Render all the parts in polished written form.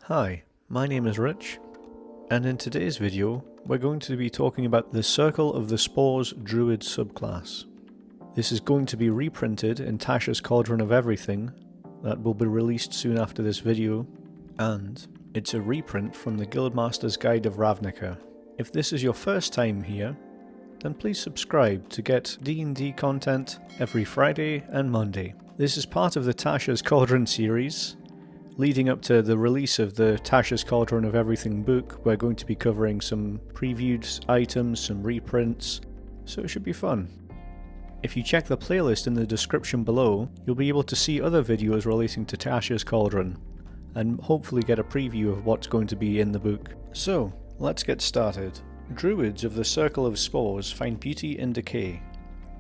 Hi, my name is Rich, and in today's video we're going to be talking about the Circle of the Spores Druid subclass. This is going to be reprinted in Tashas Cauldron of Everything, that will be released soon after this video, and it's a reprint from the Guildmaster's Guide of Ravnica. If this is your first time here, then please subscribe to get D&D content every Friday and Monday. This is part of the Tasha's Cauldron series. Leading up to the release of the Tashas Cauldron of Everything book, we're going to be covering some previewed items, some reprints, so it should be fun. If you check the playlist in the description below, you'll be able to see other videos relating to Tasha's Cauldron, and hopefully get a preview of what's going to be in the book. So, let's get started. Druids of the Circle of Spores find beauty in decay.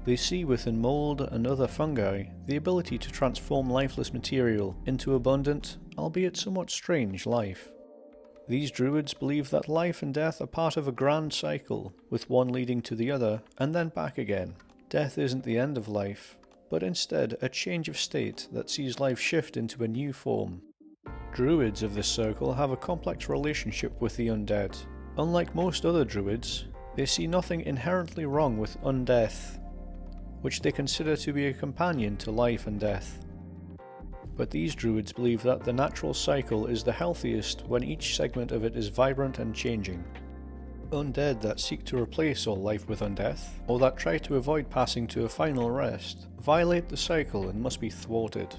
They see within mould and other fungi the ability to transform lifeless material into abundant, albeit somewhat strange, life. These druids believe that life and death are part of a grand cycle, with one leading to the other and then back again. Death isn't the end of life, but instead a change of state that sees life shift into a new form. Druids of this circle have a complex relationship with the undead. Unlike most other druids, they see nothing inherently wrong with undeath, which they consider to be a companion to life and death. But these druids believe that the natural cycle is the healthiest when each segment of it is vibrant and changing. Undead that seek to replace all life with undeath, or that try to avoid passing to a final rest, violate the cycle and must be thwarted.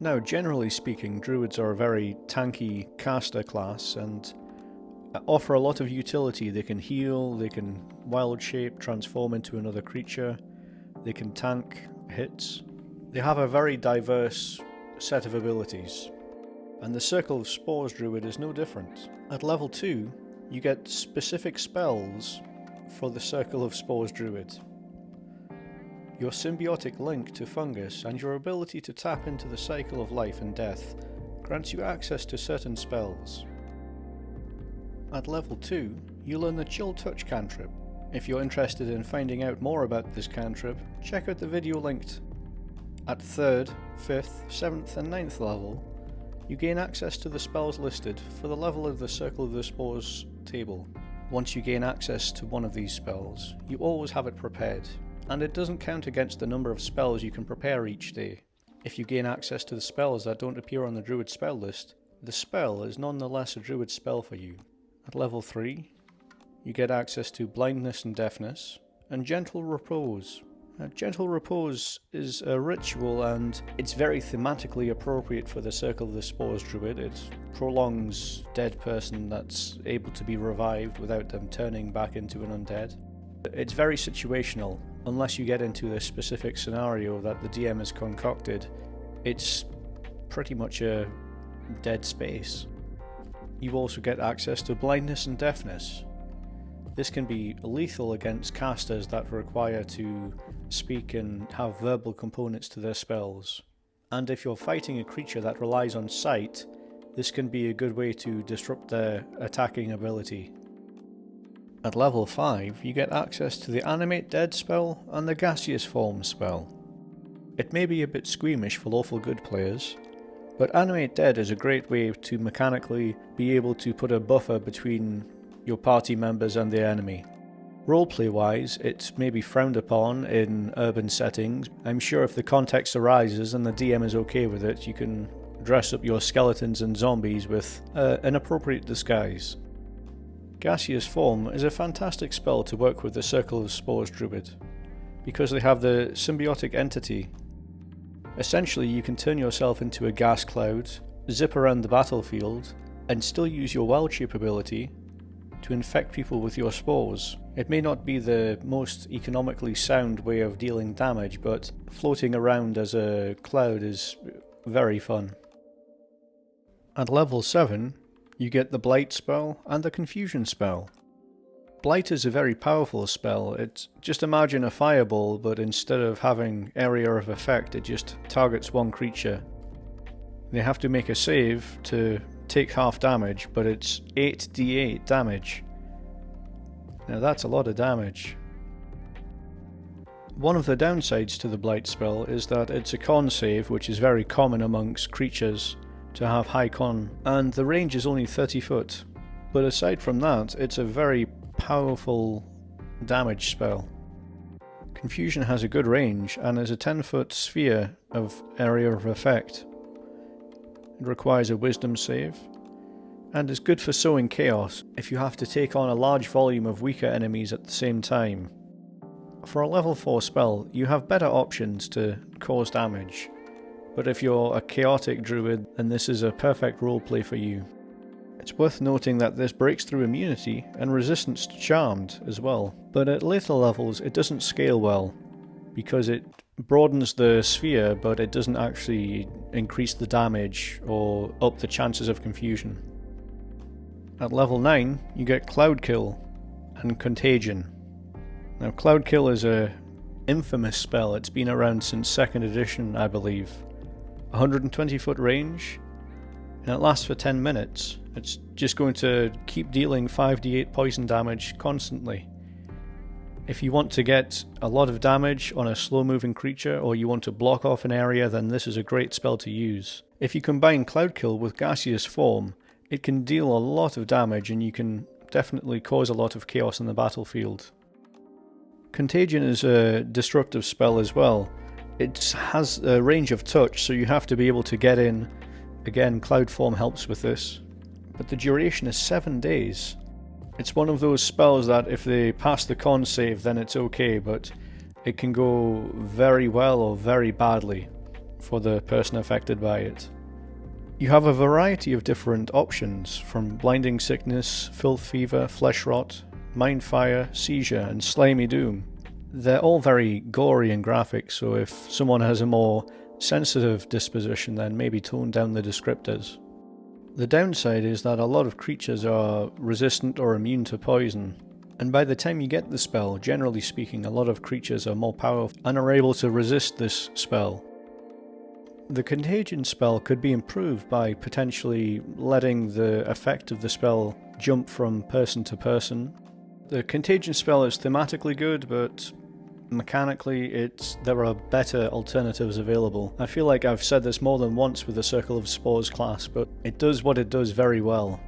Now, generally speaking, druids are a very tanky caster class and offer a lot of utility. They can heal, they can wild shape, transform into another creature, they can tank hits. They have a very diverse set of abilities, and the Circle of Spores Druid is no different. At level 2, you get specific spells for the Circle of Spores Druid. Your symbiotic link to fungus and your ability to tap into the cycle of life and death grants you access to certain spells. At level 2, you learn the Chill Touch cantrip. If you're interested in finding out more about this cantrip, check out the video linked. At 3rd, 5th, 7th and 9th level, you gain access to the spells listed for the level of the Circle of the Spores table. Once you gain access to one of these spells, you always have it prepared, and it doesn't count against the number of spells you can prepare each day. If you gain access to the spells that don't appear on the Druid spell list, the spell is nonetheless a Druid spell for you. At level 3, you get access to Blindness and Deafness, and Gentle Repose. Gentle Repose is a ritual and it's very thematically appropriate for the Circle of the Spores Druid. It prolongs dead person that's able to be revived without them turning back into an undead. It's very situational. Unless you get into the specific scenario that the DM has concocted, it's pretty much a dead space. You also get access to Blindness and Deafness. This can be lethal against casters that require to speak and have verbal components to their spells. And if you're fighting a creature that relies on sight, this can be a good way to disrupt their attacking ability. At level 5, you get access to the Animate Dead spell and the Gaseous Form spell. It may be a bit squeamish for lawful good players, but Animate Dead is a great way to mechanically be able to put a buffer between your party members and the enemy. Roleplay wise, it may be frowned upon in urban settings. I'm sure if the context arises and the DM is okay with it, you can dress up your skeletons and zombies with an appropriate disguise. Gaseous Form is a fantastic spell to work with the Circle of Spores Druid, because they have the symbiotic entity. Essentially, you can turn yourself into a gas cloud, zip around the battlefield, and still use your wild shape ability to infect people with your spores. It may not be the most economically sound way of dealing damage, but floating around as a cloud is very fun. At level 7, you get the Blight spell and the Confusion spell. Blight is a very powerful spell. Just imagine a fireball, but instead of having area of effect, it just targets one creature. They have to make a save to take half damage, but it's 8d8 damage. Now that's a lot of damage. One of the downsides to the Blight spell is that it's a con save, which is very common amongst creatures, to have high con, and the range is only 30 foot. But aside from that, it's a very powerful damage spell. Confusion has a good range and is a 10-foot sphere of area of effect. It requires a wisdom save, and is good for sowing chaos if you have to take on a large volume of weaker enemies at the same time. For a level 4 spell, you have better options to cause damage, but if you're a chaotic druid, then this is a perfect roleplay for you. It's worth noting that this breaks through immunity and resistance to charmed as well, but at later levels it doesn't scale well, because it broadens the sphere but it doesn't actually increase the damage or up the chances of confusion. At level 9 you get Cloud Kill and Contagion. Now Cloud Kill is a infamous spell, it's been around since 2nd edition I believe. 120 foot range, and it lasts for 10 minutes. It's just going to keep dealing 5d8 poison damage constantly. If you want to get a lot of damage on a slow moving creature, or you want to block off an area, then this is a great spell to use. If you combine Cloud Kill with Gaseous Form, it can deal a lot of damage and you can definitely cause a lot of chaos in the battlefield. Contagion is a disruptive spell as well. It has a range of touch, so you have to be able to get in. Again, Cloud Form helps with this. But the duration is 7 days. It's one of those spells that if they pass the con save then it's okay, but it can go very well or very badly for the person affected by it. You have a variety of different options, from Blinding Sickness, Filth Fever, Flesh Rot, Mind Fire, Seizure and Slimy Doom. They're all very gory and graphic, so if someone has a more sensitive disposition then maybe tone down the descriptors. The downside is that a lot of creatures are resistant or immune to poison, and by the time you get the spell, generally speaking, a lot of creatures are more powerful and are able to resist this spell. The Contagion spell could be improved by potentially letting the effect of the spell jump from person to person. The Contagion spell is thematically good, but mechanically there are better alternatives available. I feel like I've said this more than once with the Circle of Spores class, but it does what it does very well.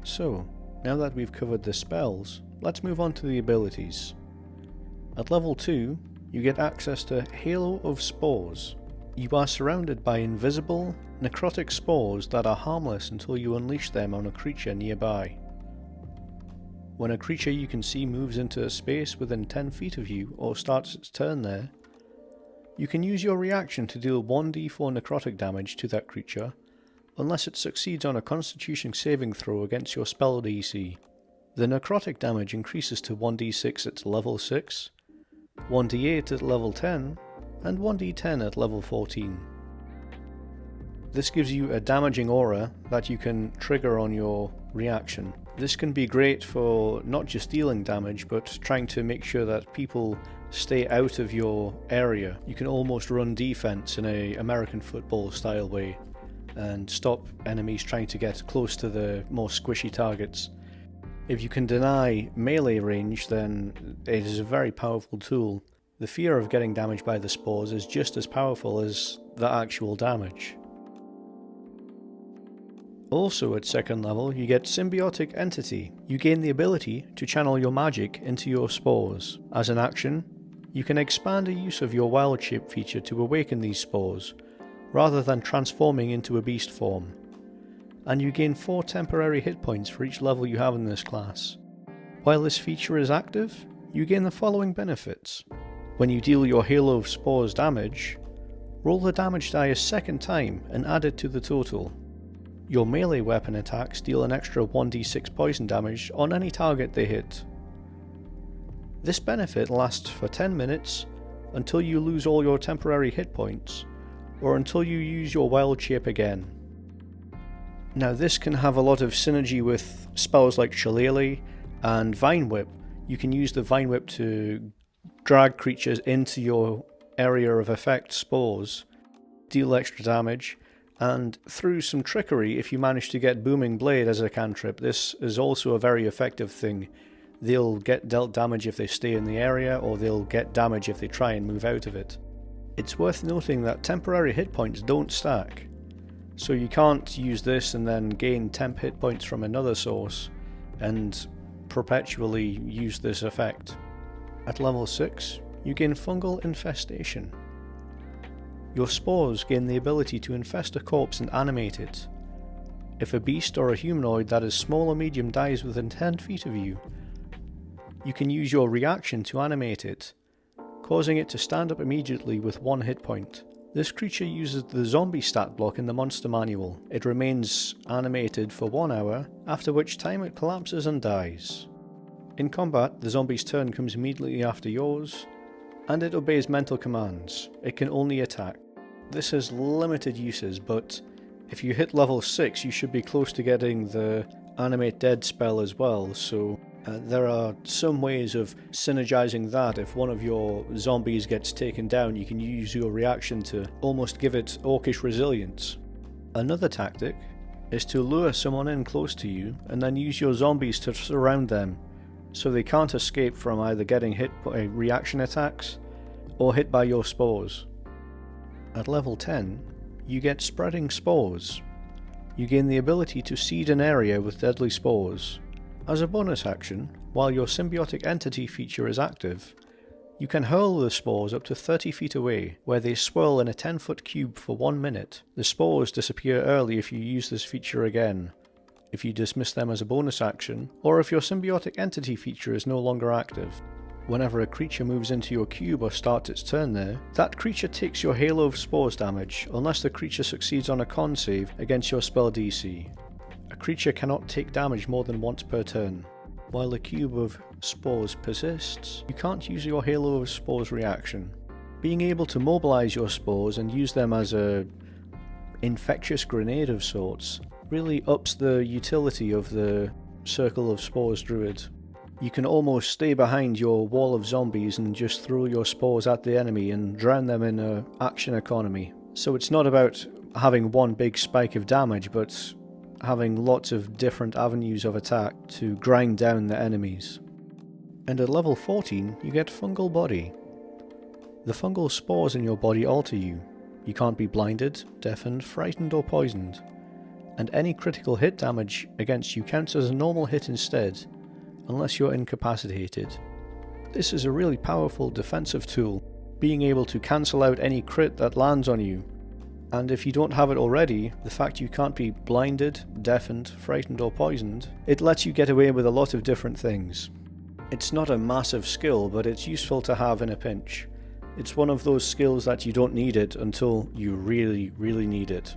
So, now that we've covered the spells, let's move on to the abilities. At level 2, you get access to Halo of Spores. You are surrounded by invisible, necrotic spores that are harmless until you unleash them on a creature nearby. When a creature you can see moves into a space within 10 feet of you or starts its turn there, you can use your reaction to deal 1d4 necrotic damage to that creature unless it succeeds on a Constitution saving throw against your spell DC. The necrotic damage increases to 1d6 at level 6, 1d8 at level 10, and 1d10 at level 14. This gives you a damaging aura that you can trigger on your reaction. This can be great for not just dealing damage, but trying to make sure that people stay out of your area. You can almost run defense in an American football style way and stop enemies trying to get close to the more squishy targets. If you can deny melee range, then it is a very powerful tool. The fear of getting damaged by the spores is just as powerful as the actual damage. Also at 2nd level, you get Symbiotic Entity. You gain the ability to channel your magic into your spores. As an action, you can expand a use of your Wild Shape feature to awaken these spores, rather than transforming into a beast form. And you gain 4 temporary hit points for each level you have in this class. While this feature is active, you gain the following benefits. When you deal your Halo of Spores damage, roll the damage die a second time and add it to the total. Your melee weapon attacks deal an extra 1d6 poison damage on any target they hit. This benefit lasts for 10 minutes until you lose all your temporary hit points, or until you use your Wild Shape again. Now this can have a lot of synergy with spells like Shillelagh and Vine Whip. You can use the Vine Whip to drag creatures into your area of effect spores, deal extra damage, and through some trickery, if you manage to get Booming Blade as a cantrip, this is also a very effective thing. They'll get dealt damage if they stay in the area, or they'll get damage if they try and move out of it. It's worth noting that temporary hit points don't stack. So you can't use this and then gain temp hit points from another source and perpetually use this effect. At level 6, you gain Fungal Infestation. Your spores gain the ability to infest a corpse and animate it. If a beast or a humanoid that is small or medium dies within 10 feet of you, you can use your reaction to animate it, causing it to stand up immediately with 1 hit point. This creature uses the zombie stat block in the monster manual. It remains animated for 1 hour, after which time it collapses and dies. In combat, the zombie's turn comes immediately after yours, and it obeys mental commands. It can only attack. This has limited uses, but if you hit level 6 you should be close to getting the Animate Dead spell as well, so there are some ways of synergizing that. If one of your zombies gets taken down, you can use your reaction to almost give it orcish resilience. Another tactic is to lure someone in close to you and then use your zombies to surround them, so they can't escape from either getting hit by reaction attacks or hit by your spores. At level 10, you get Spreading Spores. You gain the ability to seed an area with deadly spores. As a bonus action, while your symbiotic entity feature is active, you can hurl the spores up to 30 feet away, where they swirl in a 10-foot cube for 1 minute. The spores disappear early if you use this feature again, if you dismiss them as a bonus action, or if your symbiotic entity feature is no longer active. Whenever a creature moves into your cube or starts its turn there, that creature takes your Halo of Spores damage, unless the creature succeeds on a con save against your spell DC. A creature cannot take damage more than once per turn. While the cube of spores persists, you can't use your Halo of Spores reaction. Being able to mobilize your spores and use them as a infectious grenade of sorts really ups the utility of the Circle of Spores Druid. You can almost stay behind your wall of zombies and just throw your spores at the enemy and drown them in an action economy. So it's not about having one big spike of damage, but having lots of different avenues of attack to grind down the enemies. And at level 14, you get Fungal Body. The fungal spores in your body alter you. You can't be blinded, deafened, frightened or poisoned. And any critical hit damage against you counts as a normal hit instead, unless you're incapacitated. This is a really powerful defensive tool, being able to cancel out any crit that lands on you. And if you don't have it already, the fact you can't be blinded, deafened, frightened or poisoned, it lets you get away with a lot of different things. It's not a massive skill, but it's useful to have in a pinch. It's one of those skills that you don't need it until you really, really need it.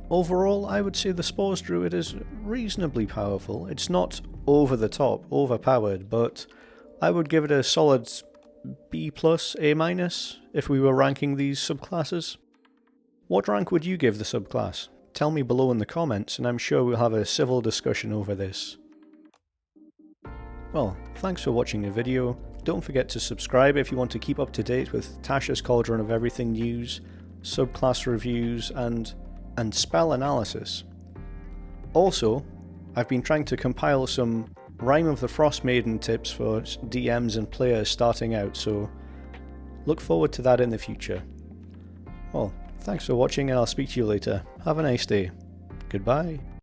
Overall, I would say the Spores Druid is reasonably powerful. It's not over the top, overpowered, but I would give it a solid B+, A-, if we were ranking these subclasses. What rank would you give the subclass? Tell me below in the comments and I'm sure we'll have a civil discussion over this. Well, thanks for watching the video. Don't forget to subscribe if you want to keep up to date with Tashas Cauldron of everything news, subclass reviews and spell analysis. Also, I've been trying to compile some Rime of the Frost Maiden tips for DMs and players starting out, so look forward to that in the future. Well, thanks for watching and I'll speak to you later. Have a nice day. Goodbye.